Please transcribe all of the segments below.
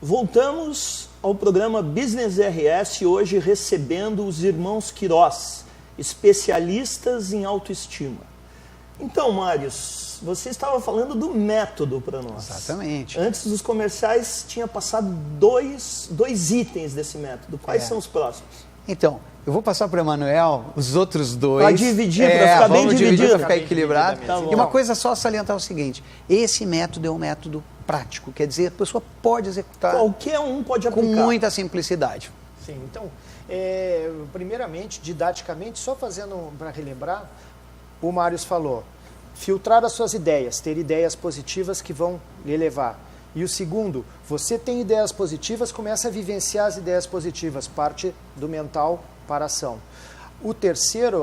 Voltamos ao programa Business RS, hoje recebendo os irmãos Queiroz, especialistas em autoestima. Então, Marius, você estava falando do método para nós. Exatamente. Antes dos comerciais, tinha passado dois itens desse método. Quais são os próximos? Então, eu vou passar para o Emanuel os outros dois. Para dividir, para ficar bem dividido. Para ficar equilibrado. Tá e uma coisa só salientar o seguinte, esse método é um método prático, quer dizer, a pessoa pode executar. Qualquer um pode aplicar. Com muita simplicidade. Sim, então, primeiramente, didaticamente, só fazendo para relembrar, o Marius falou, filtrar as suas ideias, ter ideias positivas que vão lhe levar. E o segundo, você tem ideias positivas, começa a vivenciar as ideias positivas, parte do mental para a ação.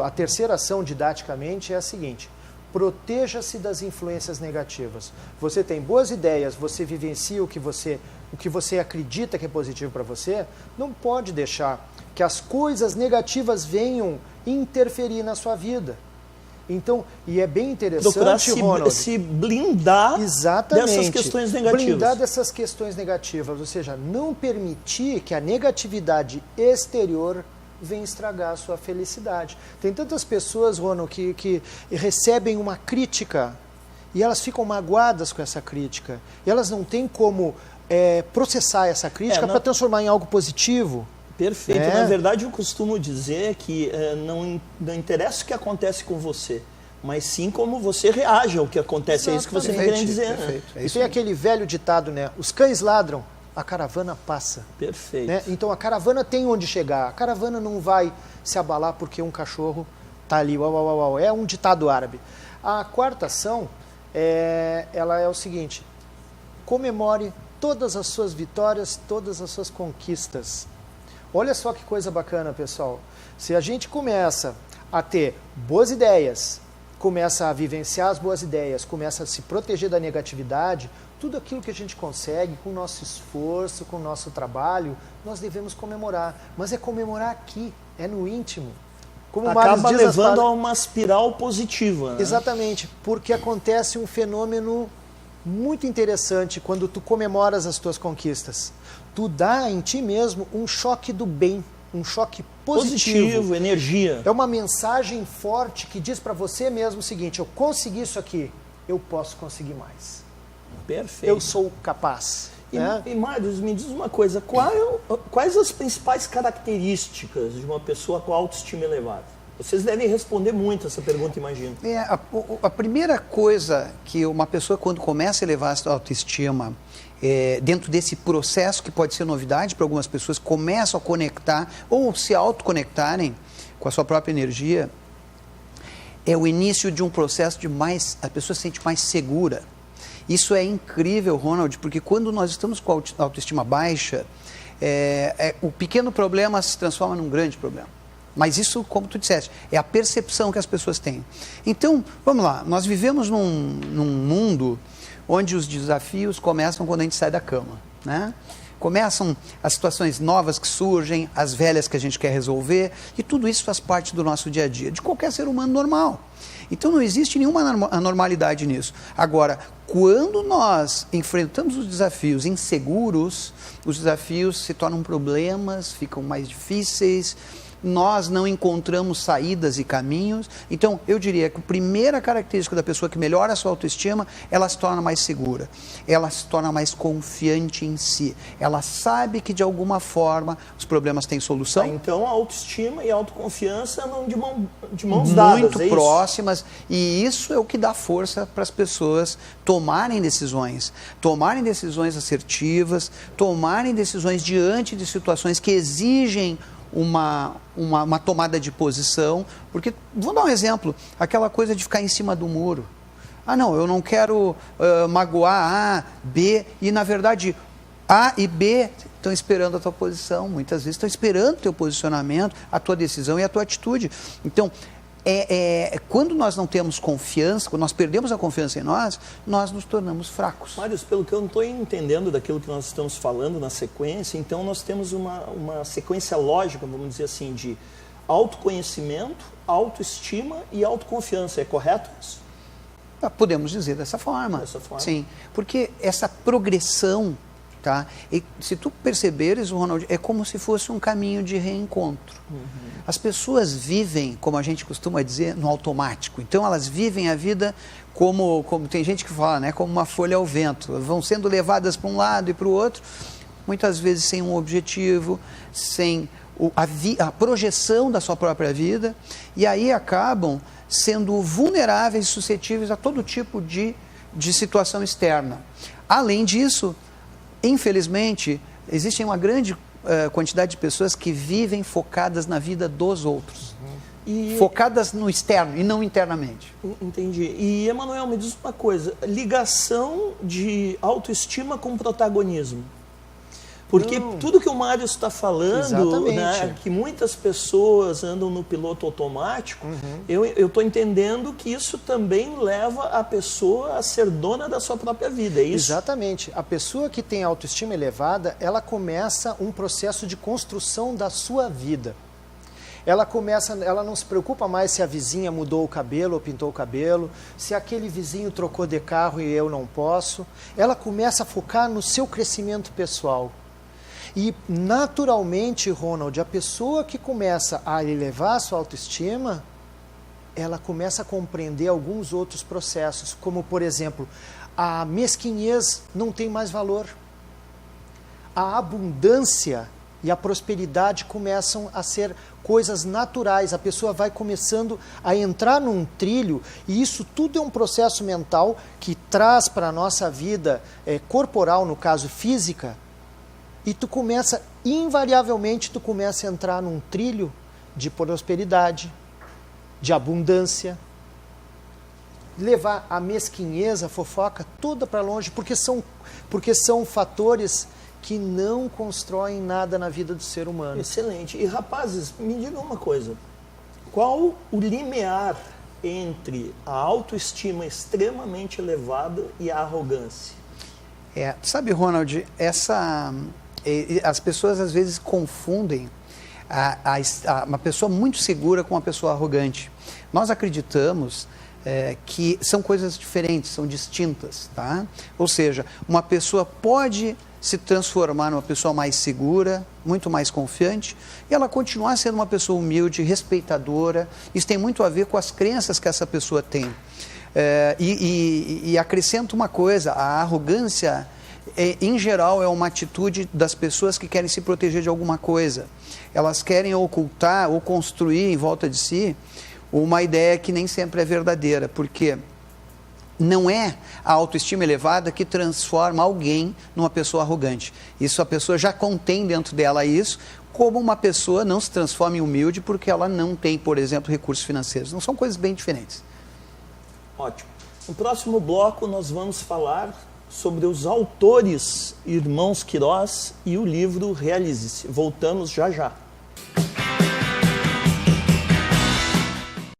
A terceira ação, didaticamente, é a seguinte, proteja-se das influências negativas. Você tem boas ideias, você vivencia o que você acredita que é positivo para você, não pode deixar que as coisas negativas venham interferir na sua vida. Então, e é bem interessante, Ronald, se blindar dessas questões negativas. Blindar dessas questões negativas, ou seja, não permitir que a negatividade exterior venha estragar a sua felicidade. Tem tantas pessoas, Ronald, que recebem uma crítica e elas ficam magoadas com essa crítica. E elas não têm como processar essa crítica para transformar em algo positivo. Perfeito. Na verdade, eu costumo dizer que não interessa o que acontece com você, mas sim como você reage ao que acontece. Exatamente. É isso que você está querendo dizer. Perfeito. Né? E tem aquele velho ditado, né? Os cães ladram, a caravana passa. Perfeito. Né? Então a caravana tem onde chegar. A caravana não vai se abalar porque um cachorro está ali. Uau, uau, uau. É um ditado árabe. A quarta ação, ela é o seguinte. Comemore todas as suas vitórias, todas as suas conquistas. Olha só que coisa bacana, pessoal. Se a gente começa a ter boas ideias, começa a vivenciar as boas ideias, começa a se proteger da negatividade, tudo aquilo que a gente consegue com o nosso esforço, com o nosso trabalho, nós devemos comemorar. Mas é comemorar aqui, é no íntimo. Como acaba levando a uma espiral positiva. Né? Exatamente, porque acontece um fenômeno muito interessante quando tu comemoras as tuas conquistas. Tu dá em ti mesmo um choque do bem, um choque positivo, energia. É uma mensagem forte que diz para você mesmo o seguinte, eu consegui isso aqui, eu posso conseguir mais. Perfeito. Eu sou capaz. E Marius, me diz uma coisa, quais as principais características de uma pessoa com autoestima elevada? Vocês devem responder muito essa pergunta, imagino. A primeira coisa que uma pessoa, quando começa a elevar a sua autoestima, dentro desse processo, que pode ser novidade para algumas pessoas, começam a conectar ou se autoconectarem com a sua própria energia, é o início de um processo a pessoa se sente mais segura. Isso é incrível, Ronald, porque quando nós estamos com a autoestima baixa, o pequeno problema se transforma num grande problema. Mas isso, como tu disseste, é a percepção que as pessoas têm. Então, vamos lá, nós vivemos num mundo onde os desafios começam quando a gente sai da cama, né? Começam as situações novas que surgem, as velhas que a gente quer resolver, e tudo isso faz parte do nosso dia a dia, de qualquer ser humano normal. Então não existe nenhuma anormalidade nisso. Agora, quando nós enfrentamos os desafios inseguros, os desafios se tornam problemas, ficam mais difíceis, nós não encontramos saídas e caminhos. Então, eu diria que a primeira característica da pessoa que melhora a sua autoestima, ela se torna mais segura, ela se torna mais confiante em si, ela sabe que de alguma forma os problemas têm solução. Então, a autoestima e a autoconfiança andam de mãos dadas. Muito próximas, e isso é o que dá força para as pessoas tomarem decisões assertivas, tomarem decisões diante de situações que exigem uma tomada de posição, porque, vou dar um exemplo, aquela coisa de ficar em cima do muro. Ah, não, eu não quero magoar A, B, e na verdade A e B estão esperando a tua posição, muitas vezes estão esperando o teu posicionamento, a tua decisão e a tua atitude. Então, quando nós não temos confiança, quando nós perdemos a confiança em nós nos tornamos fracos. Marius, pelo que eu não estou entendendo daquilo que nós estamos falando na sequência, então nós temos uma sequência lógica, vamos dizer assim, de autoconhecimento, autoestima e autoconfiança. É correto isso? Podemos dizer dessa forma. Dessa forma. Sim, porque essa progressão Tá? E se tu perceberes, Ronald, é como se fosse um caminho de reencontro. As pessoas vivem, como a gente costuma dizer, no automático. Então elas vivem a vida como tem gente que fala, né, como uma folha ao vento. Vão sendo levadas para um lado e para o outro, muitas vezes sem um objetivo, sem a projeção da sua própria vida, e aí acabam sendo vulneráveis e suscetíveis a todo tipo de situação externa. Além disso, infelizmente, existe uma grande quantidade de pessoas que vivem focadas na vida dos outros. Focadas no externo e não internamente. Entendi. E, Emanuel, me diz uma coisa, ligação de autoestima com protagonismo. Porque tudo que o Mário está falando, né, que muitas pessoas andam no piloto automático, eu estou entendendo que isso também leva a pessoa a ser dona da sua própria vida, é isso? Exatamente. A pessoa que tem autoestima elevada, ela começa um processo de construção da sua vida. Ela não se preocupa mais se a vizinha mudou o cabelo ou pintou o cabelo, se aquele vizinho trocou de carro e eu não posso. Ela começa a focar no seu crescimento pessoal. E, naturalmente, Ronald, a pessoa que começa a elevar a sua autoestima, ela começa a compreender alguns outros processos, como, por exemplo, a mesquinhez não tem mais valor. A abundância e a prosperidade começam a ser coisas naturais. A pessoa vai começando a entrar num trilho, e isso tudo é um processo mental que traz para a nossa vida corporal, no caso física, e tu começa, invariavelmente, tu começa a entrar num trilho de prosperidade, de abundância, levar a mesquinhez, a fofoca, toda para longe, porque são fatores que não constroem nada na vida do ser humano. Excelente. E, rapazes, me digam uma coisa, qual o limiar entre a autoestima extremamente elevada e a arrogância? Sabe, Ronald, as pessoas às vezes confundem uma pessoa muito segura com uma pessoa arrogante. Nós acreditamos que são coisas diferentes, são distintas, tá? Ou seja, uma pessoa pode se transformar numa pessoa mais segura, muito mais confiante, e ela continuar sendo uma pessoa humilde, respeitadora. Isso tem muito a ver com as crenças que essa pessoa tem. E acrescento uma coisa, a arrogância, em geral, é uma atitude das pessoas que querem se proteger de alguma coisa. Elas querem ocultar ou construir em volta de si uma ideia que nem sempre é verdadeira, porque não é a autoestima elevada que transforma alguém numa pessoa arrogante. Isso a pessoa já contém dentro dela isso, como uma pessoa não se transforma em humilde porque ela não tem, por exemplo, recursos financeiros. Não são coisas bem diferentes. Ótimo. No próximo bloco nós vamos falar sobre os autores irmãos Queiroz e o livro Realize-se. Voltamos já já.